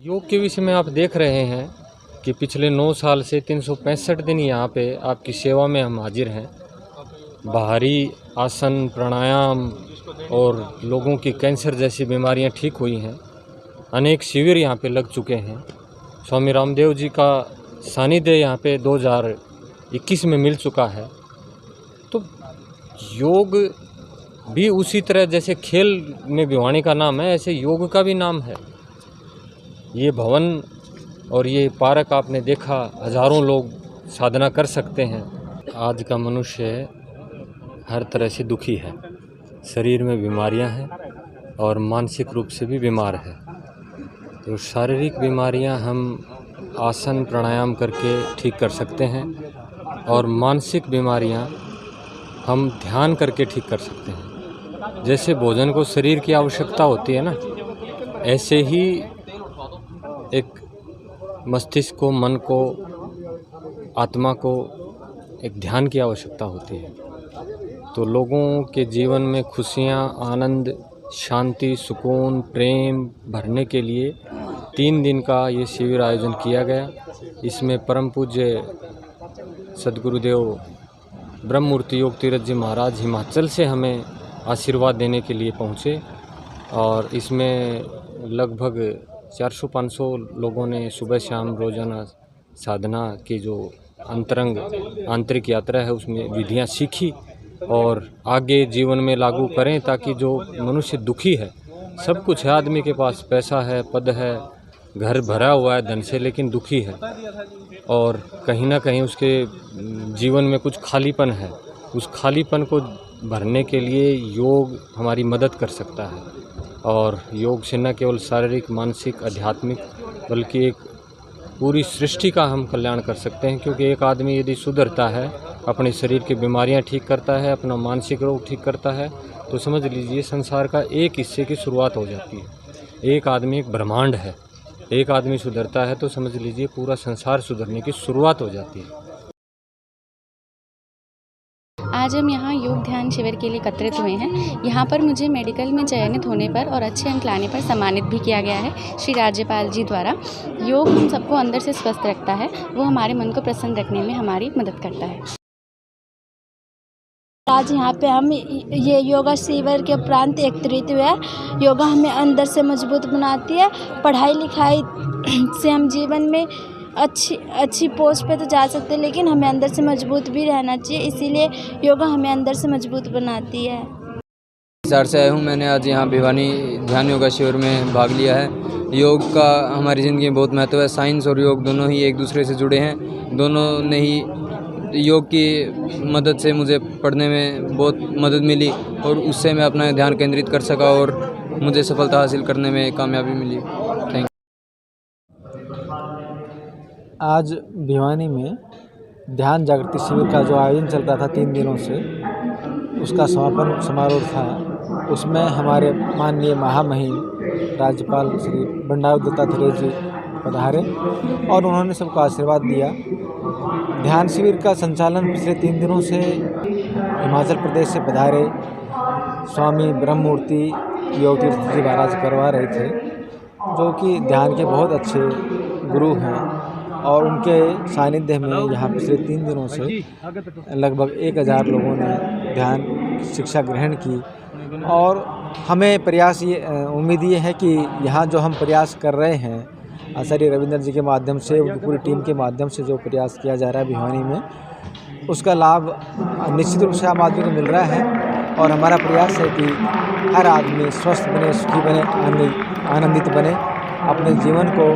योग के विषय में आप देख रहे हैं कि पिछले 9 साल से 365 दिन यहाँ पे आपकी सेवा में हम हाजिर हैं। बाहरी आसन, प्राणायाम और लोगों की कैंसर जैसी बीमारियाँ ठीक हुई हैं। अनेक शिविर यहाँ पे लग चुके हैं। स्वामी रामदेव जी का सानिध्य यहाँ पे 2021 में मिल चुका है। तो योग भी उसी तरह जैसे खेल में भिवानी का नाम है, ऐसे योग का भी नाम है। ये भवन और ये पार्क आपने देखा, हजारों लोग साधना कर सकते हैं। आज का मनुष्य हर तरह से दुखी है, शरीर में बीमारियां हैं और मानसिक रूप से भी बीमार है। तो शारीरिक बीमारियां हम आसन प्राणायाम करके ठीक कर सकते हैं और मानसिक बीमारियां हम ध्यान करके ठीक कर सकते हैं। जैसे भोजन को शरीर की आवश्यकता होती है ना, ऐसे ही एक मस्तिष्क को, मन को, आत्मा को एक ध्यान की आवश्यकता होती है। तो लोगों के जीवन में खुशियाँ, आनंद, शांति, सुकून, प्रेम भरने के लिए 3 दिन का ये शिविर आयोजन किया गया। इसमें परम पूज्य सद्गुरुदेव ब्रह्ममूर्ति योग तीरथ जी महाराज हिमाचल से हमें आशीर्वाद देने के लिए पहुँचे और इसमें लगभग 400-500 लोगों ने सुबह शाम रोज़ाना साधना की जो आंतरिक यात्रा है उसमें विधियां सीखी और आगे जीवन में लागू करें, ताकि जो मनुष्य दुखी है, सब कुछ है, आदमी के पास पैसा है, पद है, घर भरा हुआ है धन से, लेकिन दुखी है और कहीं ना कहीं उसके जीवन में कुछ खालीपन है। उस खालीपन को भरने के लिए योग हमारी मदद कर सकता है। और योग से न केवल शारीरिक, मानसिक, आध्यात्मिक, बल्कि एक पूरी सृष्टि का हम कल्याण कर सकते हैं। क्योंकि एक आदमी यदि सुधरता है, अपने शरीर की बीमारियां ठीक करता है, अपना मानसिक रोग ठीक करता है, तो समझ लीजिए संसार का एक हिस्से की शुरुआत हो जाती है। एक आदमी एक ब्रह्मांड है। एक आदमी सुधरता है तो समझ लीजिए पूरा संसार सुधरने की शुरुआत हो जाती है। आज हम यहाँ योग ध्यान शिविर के लिए एकत्रित हुए हैं। यहाँ पर मुझे मेडिकल में चयनित होने पर और अच्छे अंक लाने पर सम्मानित भी किया गया है श्री राज्यपाल जी द्वारा। योग हम सबको अंदर से स्वस्थ रखता है, वो हमारे मन को प्रसन्न रखने में हमारी मदद करता है। आज यहाँ पे हम ये योगा शिविर के उपरांत एकत्रित हुए। योगा हमें अंदर से मजबूत बनाती है। पढ़ाई लिखाई से हम जीवन में अच्छी पोस्ट पे तो जा सकते हैं, लेकिन हमें अंदर से मजबूत भी रहना चाहिए। इसीलिए योगा हमें अंदर से मजबूत बनाती है। शहर से आया हूँ। मैंने आज यहाँ भिवानी ध्यान योगा शिविर में भाग लिया है। योग का हमारी ज़िंदगी में बहुत महत्व है। साइंस और योग दोनों ही एक दूसरे से जुड़े हैं। दोनों ने ही योग की मदद से मुझे पढ़ने में बहुत मदद मिली और उससे मैं अपना ध्यान केंद्रित कर सका और मुझे सफलता हासिल करने में कामयाबी मिली। Thank you. आज भिवानी में ध्यान जागृति शिविर का जो आयोजन चल रहा था 3 दिनों से, उसका समापन समारोह था। उसमें हमारे माननीय महामहिम राज्यपाल श्री बंडारू दत्तात्रेय जी पधारे और उन्होंने सबको आशीर्वाद दिया। ध्यान शिविर का संचालन पिछले 3 दिनों से हिमाचल प्रदेश से पधारे स्वामी ब्रह्ममूर्ति योग तीरथ जी महाराज करवा रहे थे, जो कि ध्यान के बहुत अच्छे गुरु हैं और उनके सानिध्य में यहाँ पिछले 3 दिनों से लगभग 1000 लोगों ने ध्यान शिक्षा ग्रहण की। और हमें प्रयास ये उम्मीद ये है कि यहाँ जो हम प्रयास कर रहे हैं आचार्य रविंद्र जी के माध्यम से, उनकी पूरी टीम के माध्यम से जो प्रयास किया जा रहा है भिवानी में, उसका लाभ निश्चित रूप से आम आदमी को मिल रहा है। और हमारा प्रयास है कि हर आदमी स्वस्थ बने, सुखी बने, आनंदित बने, अपने जीवन को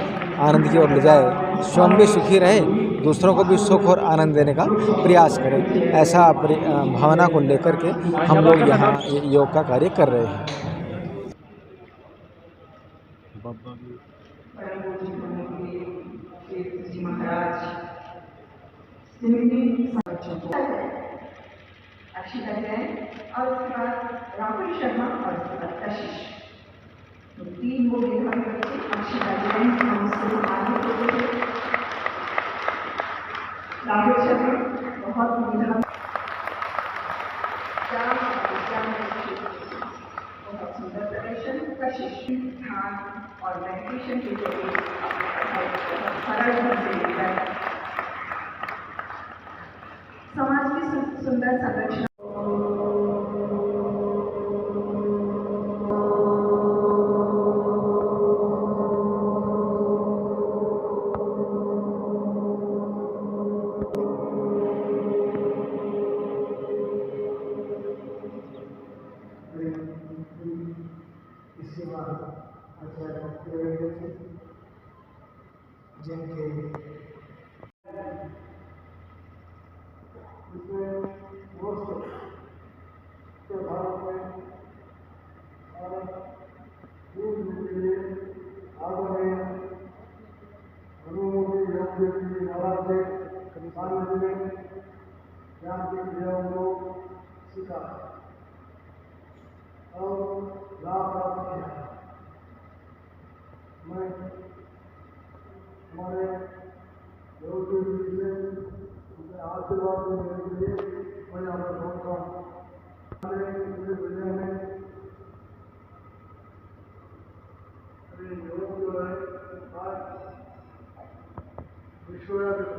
आनंद की ओर ले जाए, स्वयं भी सुखी रहे, दूसरों को भी सुख और आनंद देने का प्रयास करें। ऐसा भावना को लेकर के हम लोग यहाँ योग का कार्य कर रहे हैं। और उसके बाद राहुल शर्मा और उसके बाद कशिश, तो 3 वो मेधावी बच्चे अक्षिता जैन हमसे आगे होते थे। राहुल शर्मा बहुत मेधावी, बहुत सुंदर प्रदर्शन। कशिश ध्यान और और मेडिटेशन की जो सरल ढंग से लेकर समाज की सुंदर संरचना जिनके भारत में और के लिए आदरणीय गुरुमूर्ति योगी महाराज के सानिध्य में ज्ञान की क्रियाओं को सीखा और लाभ प्राप्त किया। मैं हमारे योगी जी से उनके आशीर्वाद देने के लिए मैं यहाँ पर पहुँचा हूँ। पूरी दुनिया में योग जो है आज विश्वव्यापी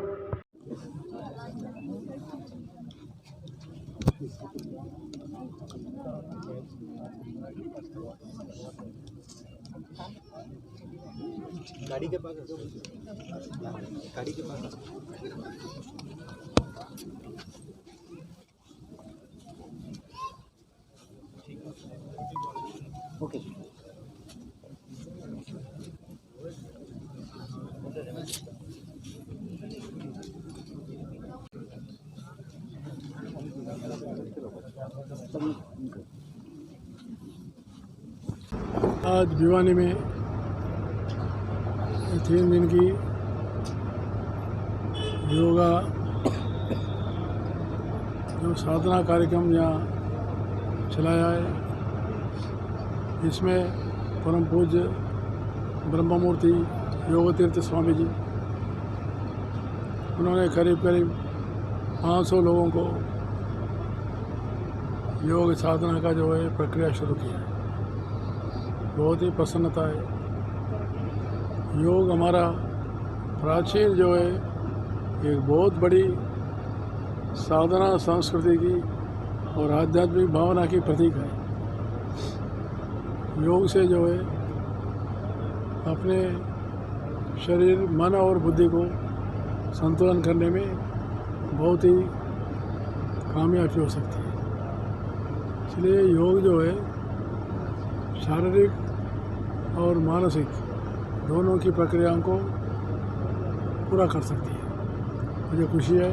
गाड़ी के पास गाड़ी के पास ओके आज भिवानी में 3 दिन की योगा जो साधना कार्यक्रम यहाँ चलाया है, इसमें परम पूज्य ब्रह्ममूर्ति योग तीर्थ स्वामी जी उन्होंने करीब 500 लोगों को योग साधना का जो है प्रक्रिया शुरू किया है। बहुत ही प्रसन्नता है। योग हमारा प्राचीन जो है एक बहुत बड़ी साधना संस्कृति की और आध्यात्मिक भावना की प्रतीक है। योग से जो है अपने शरीर मन और बुद्धि को संतुलन करने में बहुत ही कामयाबी हो सकती है। इसलिए योग जो है शारीरिक और मानसिक दोनों की प्रक्रियाओं को पूरा कर सकती है। मुझे खुशी है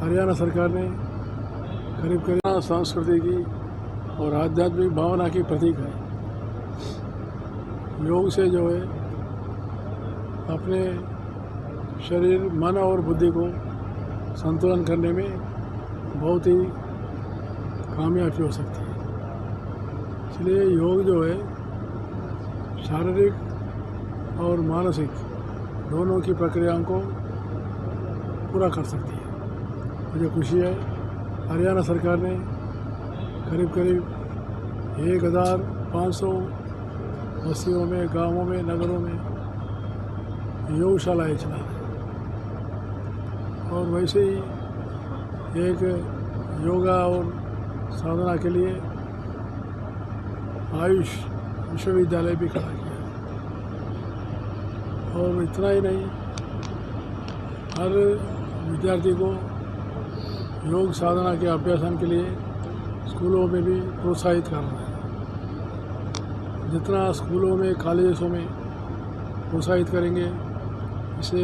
हरियाणा सरकार ने करीब संस्कृति की और आध्यात्मिक भावना की प्रतीक है। योग से जो है अपने शरीर मन और बुद्धि को संतुलन करने में बहुत ही कामयाबी हो सकती है। इसलिए योग जो है शारीरिक और मानसिक दोनों की प्रक्रियाओं को पूरा कर सकती है। मुझे खुशी है हरियाणा सरकार ने करीब 1500 बस्तियों में, गांवों में, नगरों में योगशालाएँ चला है। और वैसे ही एक योगा और साधना के लिए आयुष विश्वविद्यालय भी खड़ा किया है। और इतना ही नहीं, हर विद्यार्थी को योग साधना के अभ्यासन के लिए स्कूलों में भी प्रोत्साहित करना है। जितना स्कूलों में, कॉलेजों में प्रोत्साहित करेंगे, इससे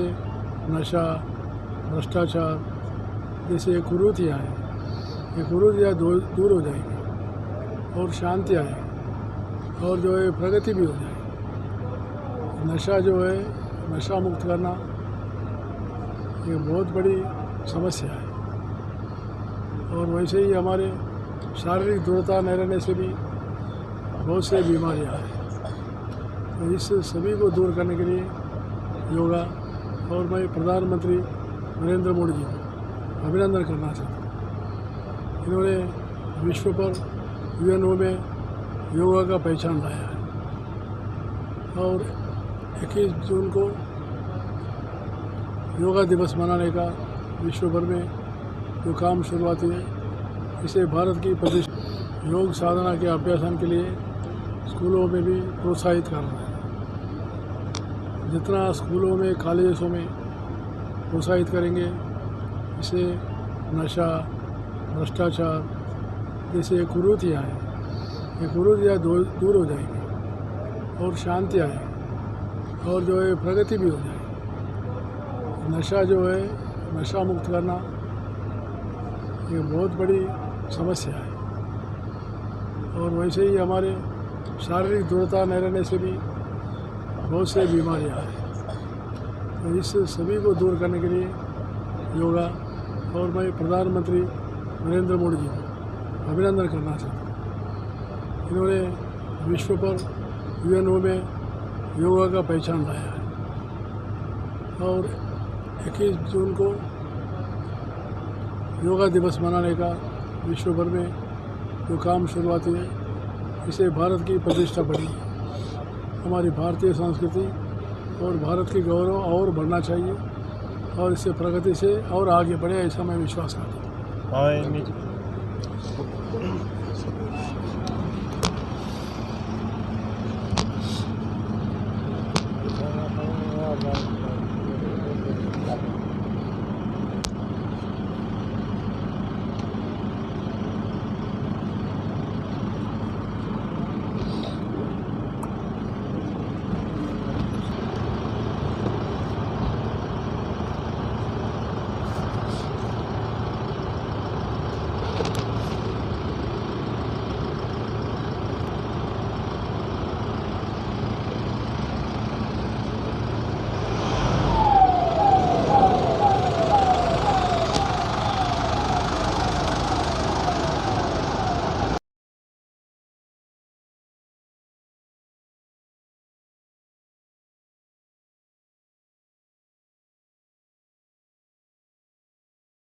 नशा, भ्रष्टाचार जैसे कुरीतियाँ हैं, ये कुरीतियाँ दूर हो जाएंगी और शांति आएगी और जो है प्रगति भी हो जाएगी। नशा जो है, नशा मुक्त करना ये बहुत बड़ी समस्या है। और वैसे ही हमारे शारीरिक दृढ़ता न रहने से भी बहुत से बीमारियाँ हैं। तो इस सभी को दूर करने के लिए योगा, और मैं प्रधानमंत्री नरेंद्र मोदी जी को अभिनंदन करना चाहता हूँ। इन्होंने विश्व पर यूएनओ में योगा का पहचान लाया है और 21 जून को योगा दिवस मनाने का विश्व भर में जो काम शुरुआत हुई है, इसे भारत की प्रतिष्ठा योग साधना के अभ्यासन के लिए स्कूलों में भी प्रोत्साहित कर रहा है। जितना स्कूलों में कॉलेजों में प्रोत्साहित करेंगे, इससे नशा, भ्रष्टाचार जैसे कुरीतियाँ हैं, ये कुरीतियाँ दूर हो जाएंगी और शांति आएगी और जो है प्रगति भी हो जाएगी। नशा जो है, नशा मुक्त करना ये बहुत बड़ी समस्या है और वैसे ही हमारे शारीरिक दृढ़ता न रहने से भी बहुत से बीमारियाँ हैं। तो इस सभी को दूर करने के लिए योगा, और मैं प्रधानमंत्री नरेंद्र मोदी जी को अभिनंदन करना चाहता हूँ। इन्होंने विश्व पर यूएनओ में योगा का पहचान लाया है और 21 जून को योगा दिवस मनाने का विश्व भर में जो काम शुरुआत हुई है, इसे भारत की प्रतिष्ठा बढ़ी। हमारी भारतीय संस्कृति और भारत की गौरव और बढ़ना चाहिए और इससे प्रगति से और आगे बढ़े, ऐसा मैं विश्वास करता हूँ।